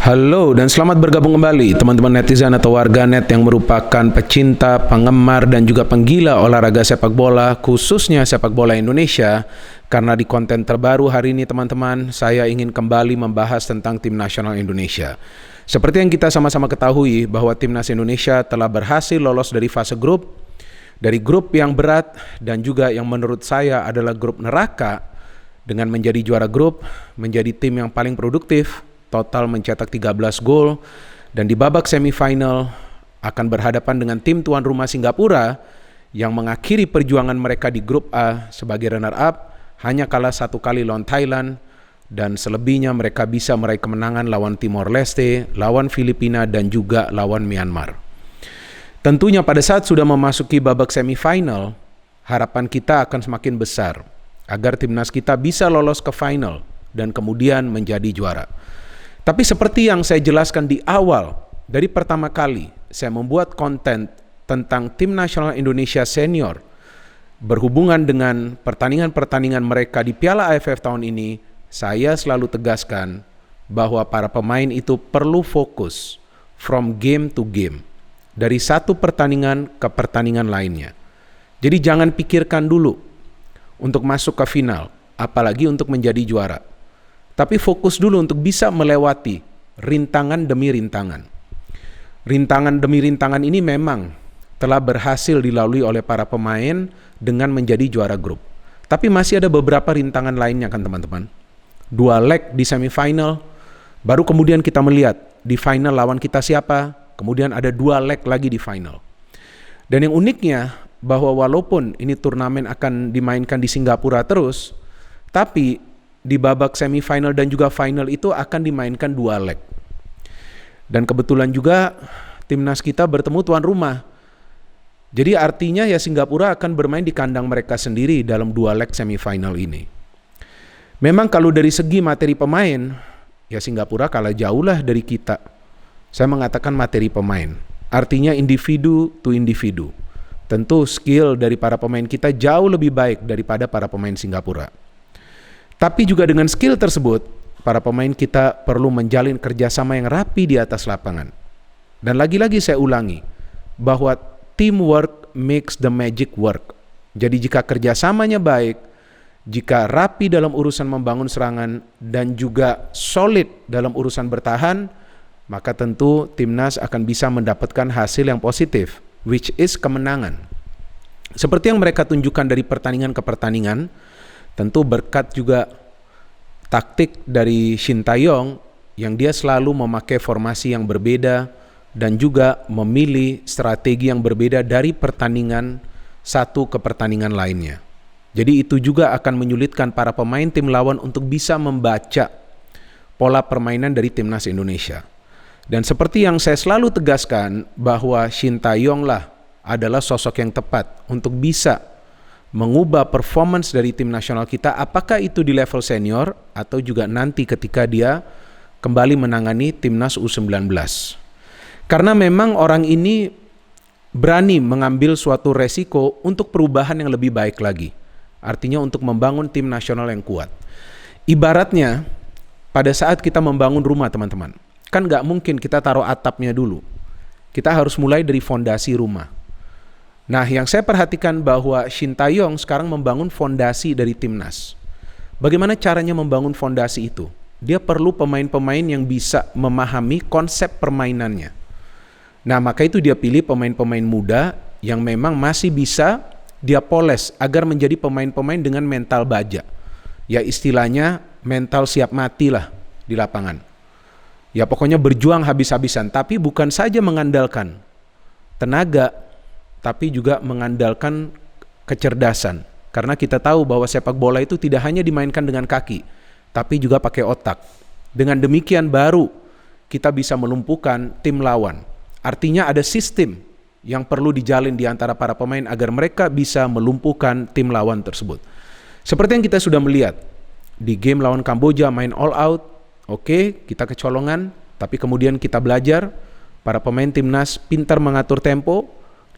Halo dan selamat bergabung kembali teman-teman netizen atau warganet yang merupakan pecinta, penggemar dan juga penggila olahraga sepak bola, khususnya sepak bola Indonesia. Karena di konten terbaru hari ini teman-teman, saya ingin kembali membahas tentang tim nasional Indonesia. Seperti yang kita sama-sama ketahui bahwa timnas Indonesia telah berhasil lolos dari fase grup, dari grup yang berat dan juga yang menurut saya adalah grup neraka, dengan menjadi juara grup, menjadi tim yang paling produktif, total mencetak 13 gol, dan di babak semifinal akan berhadapan dengan tim tuan rumah Singapura yang mengakhiri perjuangan mereka di grup A sebagai runner-up, hanya kalah 1 kali lawan Thailand, dan selebihnya mereka bisa meraih kemenangan lawan Timor Leste, lawan Filipina, dan juga lawan Myanmar. Tentunya pada saat sudah memasuki babak semifinal, harapan kita akan semakin besar agar timnas kita bisa lolos ke final dan kemudian menjadi juara. Tapi seperti yang saya jelaskan di awal, dari pertama kali saya membuat konten tentang tim nasional Indonesia senior berhubungan dengan pertandingan-pertandingan mereka di Piala AFF tahun ini, saya selalu tegaskan bahwa para pemain itu perlu fokus from game to game, dari satu pertandingan ke pertandingan lainnya. Jadi jangan pikirkan dulu untuk masuk ke final, apalagi untuk menjadi juara. Tapi fokus dulu untuk bisa melewati rintangan demi rintangan. Rintangan demi rintangan ini memang telah berhasil dilalui oleh para pemain dengan menjadi juara grup. Tapi masih ada beberapa rintangan lainnya kan teman-teman. 2 leg di semifinal, baru kemudian kita melihat di final lawan kita siapa, kemudian ada 2 leg lagi di final. Dan yang uniknya bahwa walaupun ini turnamen akan dimainkan di Singapura terus, tapi di babak semifinal dan juga final itu akan dimainkan 2 leg. Dan kebetulan juga timnas kita bertemu tuan rumah. Jadi artinya ya Singapura akan bermain di kandang mereka sendiri dalam 2 leg semifinal ini. Memang kalau dari segi materi pemain, ya Singapura kalah jauh lah dari kita. Saya mengatakan materi pemain. Artinya individu to individu. Tentu skill dari para pemain kita jauh lebih baik daripada para pemain Singapura. Tapi juga dengan skill tersebut, para pemain kita perlu menjalin kerjasama yang rapi di atas lapangan. Dan lagi-lagi saya ulangi, bahwa teamwork makes the magic work. Jadi jika kerjasamanya baik, jika rapi dalam urusan membangun serangan, dan juga solid dalam urusan bertahan, maka tentu timnas akan bisa mendapatkan hasil yang positif, which is kemenangan. Seperti yang mereka tunjukkan dari pertandingan ke pertandingan, tentu berkat juga taktik dari Shin Tae-yong yang dia selalu memakai formasi yang berbeda dan juga memilih strategi yang berbeda dari pertandingan satu ke pertandingan lainnya. Jadi itu juga akan menyulitkan para pemain tim lawan untuk bisa membaca pola permainan dari timnas Indonesia. Dan seperti yang saya selalu tegaskan bahwa Shin Tae-yong lah adalah sosok yang tepat untuk bisa mengubah performance dari tim nasional kita, apakah itu di level senior atau juga nanti ketika dia kembali menangani timnas U19. Karena memang orang ini berani mengambil suatu resiko untuk perubahan yang lebih baik lagi. Artinya untuk membangun tim nasional yang kuat. Ibaratnya pada saat kita membangun rumah teman-teman, kan nggak mungkin kita taruh atapnya dulu. Kita harus mulai dari fondasi rumah. Nah, yang saya perhatikan bahwa Shin Tae-yong sekarang membangun fondasi dari timnas. Bagaimana caranya membangun fondasi itu? Dia perlu pemain-pemain yang bisa memahami konsep permainannya. Nah, maka itu dia pilih pemain-pemain muda yang memang masih bisa dia poles agar menjadi pemain-pemain dengan mental baja. Ya istilahnya mental siap mati lah di lapangan. Ya pokoknya berjuang habis-habisan, tapi bukan saja mengandalkan tenaga, tapi juga mengandalkan kecerdasan. Karena kita tahu bahwa sepak bola itu tidak hanya dimainkan dengan kaki, tapi juga pakai otak. Dengan demikian baru kita bisa melumpuhkan tim lawan. Artinya ada sistem yang perlu dijalin di antara para pemain agar mereka bisa melumpuhkan tim lawan tersebut. Seperti yang kita sudah melihat di game lawan Kamboja, main all out, oke, kita kecolongan, tapi kemudian kita belajar, para pemain timnas pintar mengatur tempo.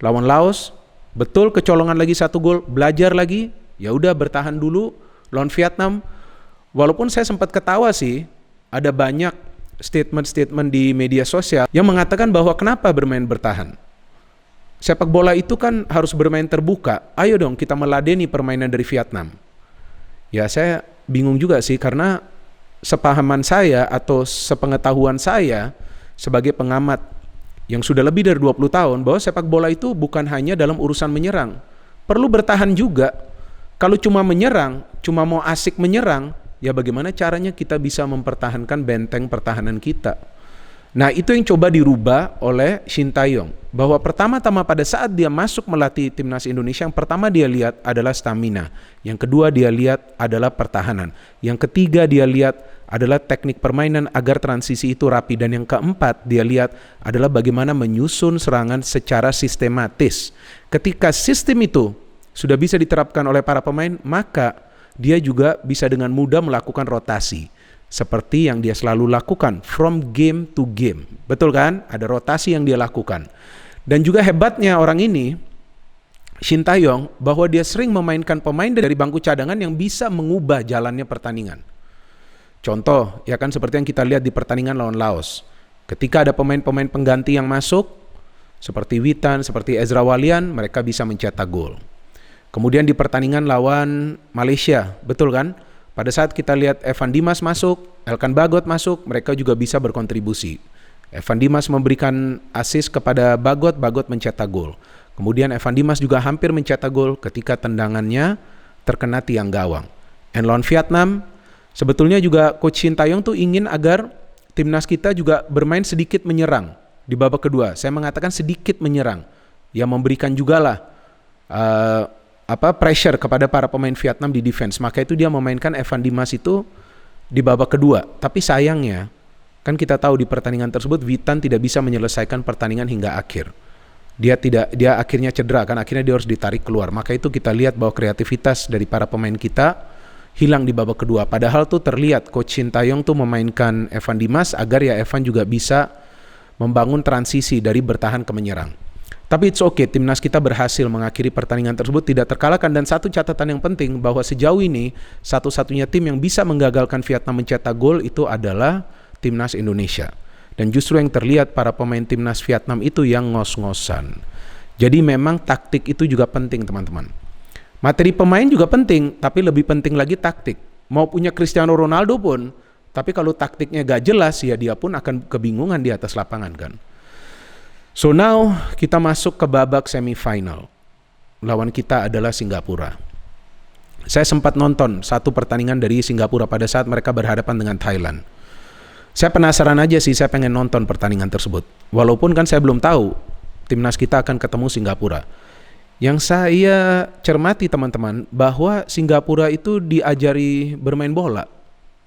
Lawan Laos, betul kecolongan lagi 1 gol, belajar lagi, ya udah bertahan dulu. Lawan Vietnam, walaupun saya sempat ketawa sih, ada banyak statement-statement di media sosial yang mengatakan bahwa kenapa bermain bertahan. Sepak bola itu kan harus bermain terbuka. Ayo dong kita meladeni permainan dari Vietnam. Ya saya bingung juga sih, karena sepahaman saya atau sepengetahuan saya sebagai pengamat yang sudah lebih dari 20 tahun bahwa sepak bola itu bukan hanya dalam urusan menyerang. Perlu bertahan juga. Kalau cuma menyerang, cuma mau asik menyerang, ya bagaimana caranya kita bisa mempertahankan benteng pertahanan kita. Nah itu yang coba dirubah oleh Shin Tae-yong. Bahwa pertama-tama pada saat dia masuk melatih timnas Indonesia, yang pertama dia lihat adalah stamina. Yang kedua dia lihat adalah pertahanan. Yang ketiga dia lihat adalah teknik permainan agar transisi itu rapi. Dan yang keempat dia lihat adalah bagaimana menyusun serangan secara sistematis. Ketika sistem itu sudah bisa diterapkan oleh para pemain, maka dia juga bisa dengan mudah melakukan rotasi. Seperti yang dia selalu lakukan from game to game. Betul kan? Ada rotasi yang dia lakukan. Dan juga hebatnya orang ini, Shin Tae-yong, bahwa dia sering memainkan pemain dari bangku cadangan yang bisa mengubah jalannya pertandingan. Contoh, ya kan seperti yang kita lihat di pertandingan lawan Laos. Ketika ada pemain-pemain pengganti yang masuk, seperti Witan, seperti Ezra Walian, mereka bisa mencetak gol. Kemudian di pertandingan lawan Malaysia, betul kan? Pada saat kita lihat Evan Dimas masuk, Elkan Bagot masuk, mereka juga bisa berkontribusi. Evan Dimas memberikan assist kepada Bagot, Bagot mencetak gol. Kemudian Evan Dimas juga hampir mencetak gol ketika tendangannya terkena tiang gawang. And lawan Vietnam, sebetulnya juga Coach Shin Tae-yong tuh ingin agar timnas kita juga bermain sedikit menyerang di babak kedua. Saya mengatakan sedikit menyerang, yang memberikan juga lah pressure kepada para pemain Vietnam di defense. Maka itu dia memainkan Evan Dimas itu di babak kedua. Tapi sayangnya, kan kita tahu di pertandingan tersebut Witan tidak bisa menyelesaikan pertandingan hingga akhir. Dia akhirnya cedera, kan akhirnya dia harus ditarik keluar. Maka itu kita lihat bahwa kreativitas dari para pemain kita hilang di babak kedua. Padahal tuh terlihat Coach Shin Tae-yong tuh memainkan Evan Dimas agar ya Evan juga bisa membangun transisi dari bertahan ke menyerang. Tapi it's okay, timnas kita berhasil mengakhiri pertandingan tersebut tidak terkalahkan. Dan satu catatan yang penting bahwa sejauh ini satu-satunya tim yang bisa menggagalkan Vietnam mencetak gol itu adalah timnas Indonesia. Dan justru yang terlihat para pemain timnas Vietnam itu yang ngos-ngosan. Jadi memang taktik itu juga penting teman-teman. Materi pemain juga penting, tapi lebih penting lagi taktik. Mau punya Cristiano Ronaldo pun, tapi kalau taktiknya gak jelas ya dia pun akan kebingungan di atas lapangan kan. So now kita masuk ke babak semifinal. Lawan kita adalah Singapura. Saya sempat nonton satu pertandingan dari Singapura pada saat mereka berhadapan dengan Thailand. Saya penasaran aja sih, saya pengen nonton pertandingan tersebut. Walaupun kan saya belum tahu timnas kita akan ketemu Singapura. Yang saya cermati teman-teman, bahwa Singapura itu diajari bermain bola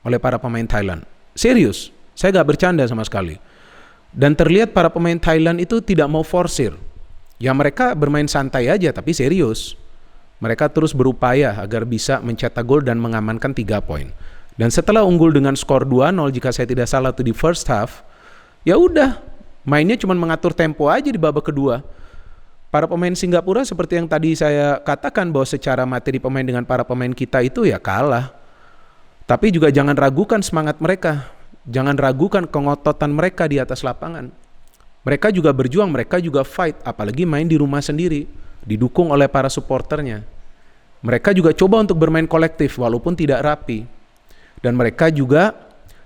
oleh para pemain Thailand. Serius, saya gak bercanda sama sekali. Dan terlihat para pemain Thailand itu tidak mau forsir. Ya mereka bermain santai aja tapi serius. Mereka terus berupaya agar bisa mencetak gol dan mengamankan 3 poin. Dan setelah unggul dengan skor 2-0 jika saya tidak salah itu di first half, ya udah, mainnya cuma mengatur tempo aja di babak kedua. Para pemain Singapura seperti yang tadi saya katakan bahwa secara materi pemain dengan para pemain kita itu ya kalah. Tapi juga jangan ragukan semangat mereka. Jangan ragukan kengototan mereka di atas lapangan. Mereka juga berjuang, mereka juga fight, apalagi main di rumah sendiri, didukung oleh para supporternya. Mereka juga coba untuk bermain kolektif walaupun tidak rapi. Dan mereka juga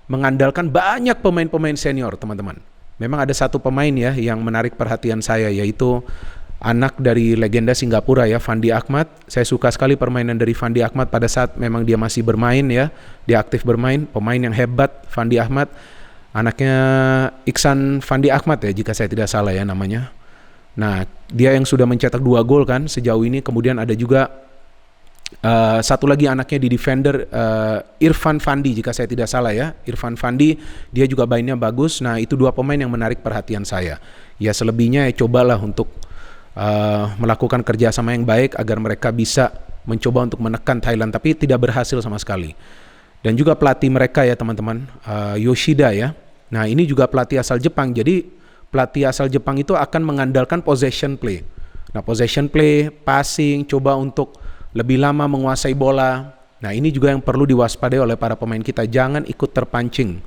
mengandalkan banyak pemain-pemain senior, teman-teman. Memang ada satu pemain ya yang menarik perhatian saya, yaitu anak dari legenda Singapura ya, Fandi Ahmad. Saya suka sekali permainan dari Fandi Ahmad pada saat memang dia masih bermain ya. Dia aktif bermain, pemain yang hebat Fandi Ahmad. Anaknya Iksan Fandi Ahmad ya jika saya tidak salah ya namanya. Nah, dia yang sudah mencetak 2 gol kan sejauh ini. Kemudian ada juga satu lagi anaknya di defender, Irfan Fandi jika saya tidak salah ya. Irfan Fandi, dia juga mainnya bagus. Nah, itu 2 pemain yang menarik perhatian saya. Ya selebihnya ya cobalah untuk melakukan kerjasama yang baik agar mereka bisa mencoba untuk menekan Thailand, tapi tidak berhasil sama sekali. Dan juga pelatih mereka ya teman-teman, Yoshida ya. Nah ini juga pelatih asal Jepang, jadi pelatih asal Jepang itu akan mengandalkan possession play. Nah possession play, passing, coba untuk lebih lama menguasai bola. Nah ini juga yang perlu diwaspadai oleh para pemain kita, jangan ikut terpancing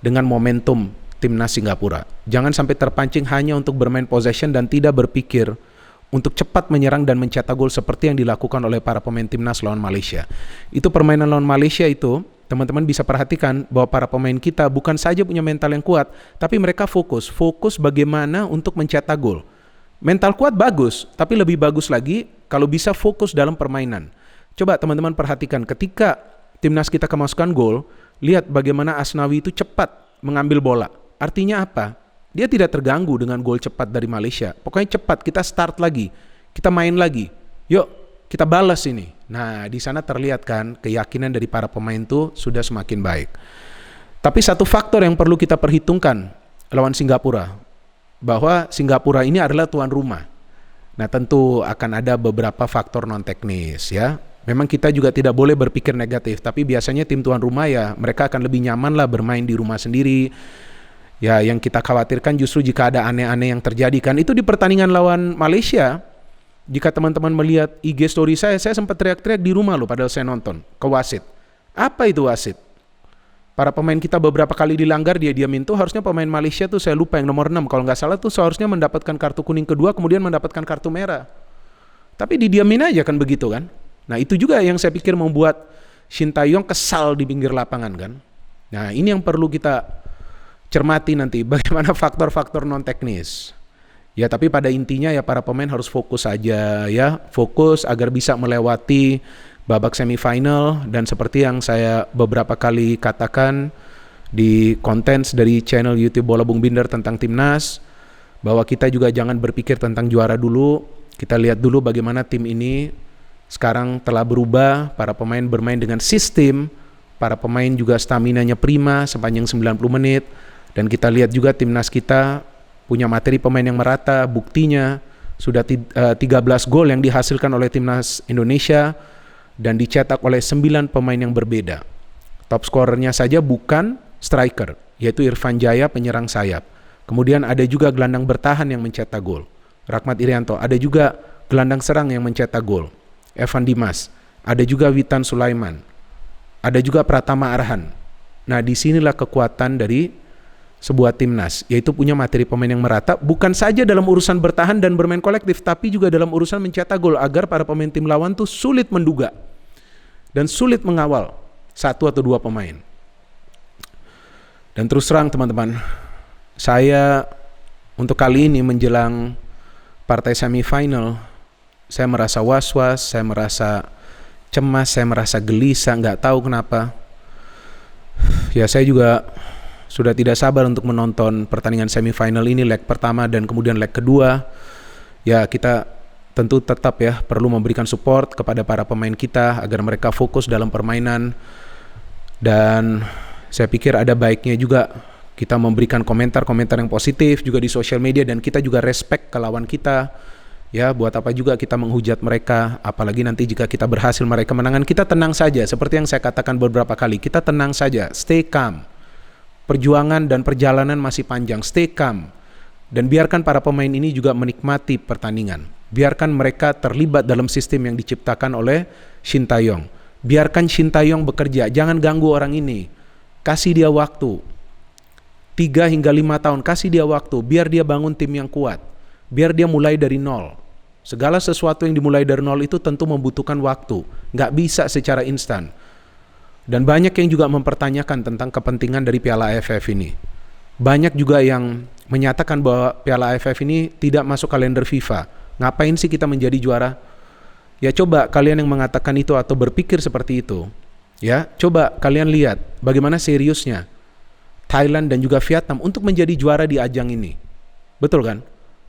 dengan momentum timnas Singapura. Jangan sampai terpancing hanya untuk bermain possession dan tidak berpikir untuk cepat menyerang dan mencetak gol seperti yang dilakukan oleh para pemain timnas lawan Malaysia. Itu permainan lawan Malaysia itu, teman-teman bisa perhatikan bahwa para pemain kita bukan saja punya mental yang kuat, tapi mereka fokus bagaimana untuk mencetak gol. Mental kuat bagus, tapi lebih bagus lagi kalau bisa fokus dalam permainan. Coba teman-teman perhatikan ketika timnas kita kemasukan gol, lihat bagaimana Asnawi itu cepat mengambil bola. Artinya apa? Dia tidak terganggu dengan gol cepat dari Malaysia. Pokoknya cepat, kita start lagi, kita main lagi. Yuk, kita balas ini. Nah, di sana terlihat kan keyakinan dari para pemain itu sudah semakin baik. Tapi satu faktor yang perlu kita perhitungkan lawan Singapura, bahwa Singapura ini adalah tuan rumah. Nah, tentu akan ada beberapa faktor non teknis ya. Memang kita juga tidak boleh berpikir negatif, tapi biasanya tim tuan rumah ya mereka akan lebih nyaman lah bermain di rumah sendiri. Ya, yang kita khawatirkan justru jika ada aneh-aneh yang terjadi kan. Itu di pertandingan lawan Malaysia, jika teman-teman melihat IG story saya sempat teriak-teriak di rumah loh padahal saya nonton ke wasit. Apa itu wasit? Para pemain kita beberapa kali dilanggar, dia diamin tuh. Harusnya pemain Malaysia tuh saya lupa yang nomor 6 kalau nggak salah tuh seharusnya mendapatkan kartu kuning kedua kemudian mendapatkan kartu merah. Tapi didiamin aja kan begitu kan. Nah, itu juga yang saya pikir membuat Shin Tae-yong kesal di pinggir lapangan kan. Nah, ini yang perlu kita cermati nanti bagaimana faktor-faktor non teknis. Ya, tapi pada intinya ya para pemain harus fokus saja ya, fokus agar bisa melewati babak semifinal. Dan seperti yang saya beberapa kali katakan di konten dari channel YouTube Bola Bung Binder tentang timnas, bahwa kita juga jangan berpikir tentang juara dulu. Kita lihat dulu bagaimana tim ini sekarang telah berubah, para pemain bermain dengan sistem, para pemain juga staminanya prima sepanjang 90 menit. Dan kita lihat juga timnas kita punya materi pemain yang merata, buktinya sudah 13 gol yang dihasilkan oleh timnas Indonesia dan dicetak oleh 9 pemain yang berbeda. Top scorernya saja bukan striker, yaitu Irfan Jaya penyerang sayap. Kemudian ada juga gelandang bertahan yang mencetak gol, Rahmat Irianto. Ada juga gelandang serang yang mencetak gol, Evan Dimas. Ada juga Witan Sulaiman. Ada juga Pratama Arhan. Nah, disinilah kekuatan dari sebuah timnas, yaitu punya materi pemain yang merata, bukan saja dalam urusan bertahan dan bermain kolektif, tapi juga dalam urusan mencetak gol agar para pemain tim lawan tuh sulit menduga dan sulit mengawal satu atau dua pemain. Dan terus terang teman-teman, saya untuk kali ini menjelang partai semifinal, saya merasa was-was, saya merasa cemas, saya merasa gelisah, nggak tahu kenapa. Ya, saya juga sudah tidak sabar untuk menonton pertandingan semifinal ini, leg pertama dan kemudian leg kedua. Ya, kita tentu tetap ya perlu memberikan support kepada para pemain kita agar mereka fokus dalam permainan. Dan saya pikir ada baiknya juga kita memberikan komentar-komentar yang positif juga di sosial media, dan kita juga respect ke lawan kita. Ya, buat apa juga kita menghujat mereka, apalagi nanti jika kita berhasil mereka menangan. Kita tenang saja, seperti yang saya katakan beberapa kali, kita tenang saja, stay calm. Perjuangan dan perjalanan masih panjang, stay calm. Dan biarkan para pemain ini juga menikmati pertandingan. Biarkan mereka terlibat dalam sistem yang diciptakan oleh Shin Tae-yong. Biarkan Shin Tae-yong bekerja, jangan ganggu orang ini. Kasih dia waktu, 3 hingga 5 tahun, kasih dia waktu, biar dia bangun tim yang kuat. Biar dia mulai dari nol. Segala sesuatu yang dimulai dari nol itu tentu membutuhkan waktu, nggak bisa secara instan. Dan banyak yang juga mempertanyakan tentang kepentingan dari Piala AFF ini. Banyak juga yang menyatakan bahwa Piala AFF ini tidak masuk kalender FIFA. Ngapain sih kita menjadi juara? Ya, coba kalian yang mengatakan itu atau berpikir seperti itu, ya, coba kalian lihat bagaimana seriusnya Thailand dan juga Vietnam untuk menjadi juara di ajang ini. Betul kan?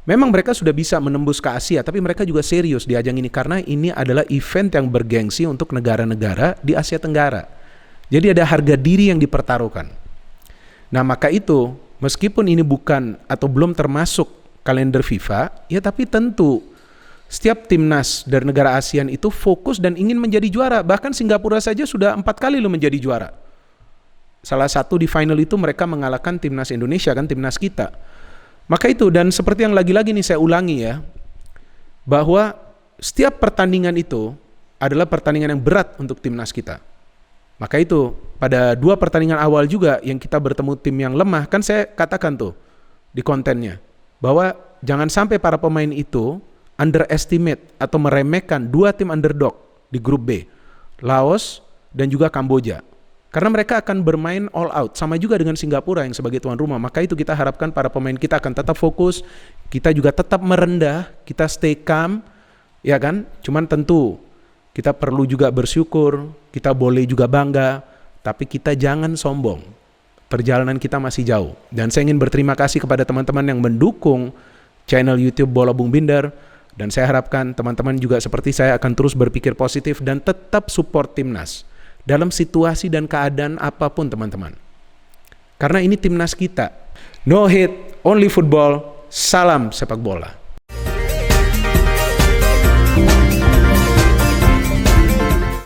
Memang mereka sudah bisa menembus ke Asia, tapi mereka juga serius di ajang ini karena ini adalah event yang bergengsi untuk negara-negara di Asia Tenggara. Jadi ada harga diri yang dipertaruhkan. Nah, maka itu meskipun ini bukan atau belum termasuk kalender FIFA, ya tapi tentu setiap timnas dari negara ASEAN itu fokus dan ingin menjadi juara. Bahkan Singapura saja sudah 4 kali lo menjadi juara. Salah satu di final itu mereka mengalahkan timnas Indonesia kan, timnas kita. Maka itu, dan seperti yang lagi-lagi nih saya ulangi ya, bahwa setiap pertandingan itu adalah pertandingan yang berat untuk timnas kita. Maka itu pada 2 pertandingan awal juga yang kita bertemu tim yang lemah, kan saya katakan tuh di kontennya bahwa jangan sampai para pemain itu underestimate atau meremehkan 2 tim underdog di grup B, Laos dan juga Kamboja. Karena mereka akan bermain all out, sama juga dengan Singapura yang sebagai tuan rumah. Maka itu kita harapkan para pemain kita akan tetap fokus, kita juga tetap merendah, kita stay calm, ya kan? Cuman tentu kita perlu juga bersyukur, kita boleh juga bangga, tapi kita jangan sombong. Perjalanan kita masih jauh. Dan saya ingin berterima kasih kepada teman-teman yang mendukung channel YouTube Bola Bung Binder. Dan saya harapkan teman-teman juga seperti saya akan terus berpikir positif dan tetap support timnas dalam situasi dan keadaan apapun teman-teman. Karena ini timnas kita. No hate, only football. Salam sepak bola.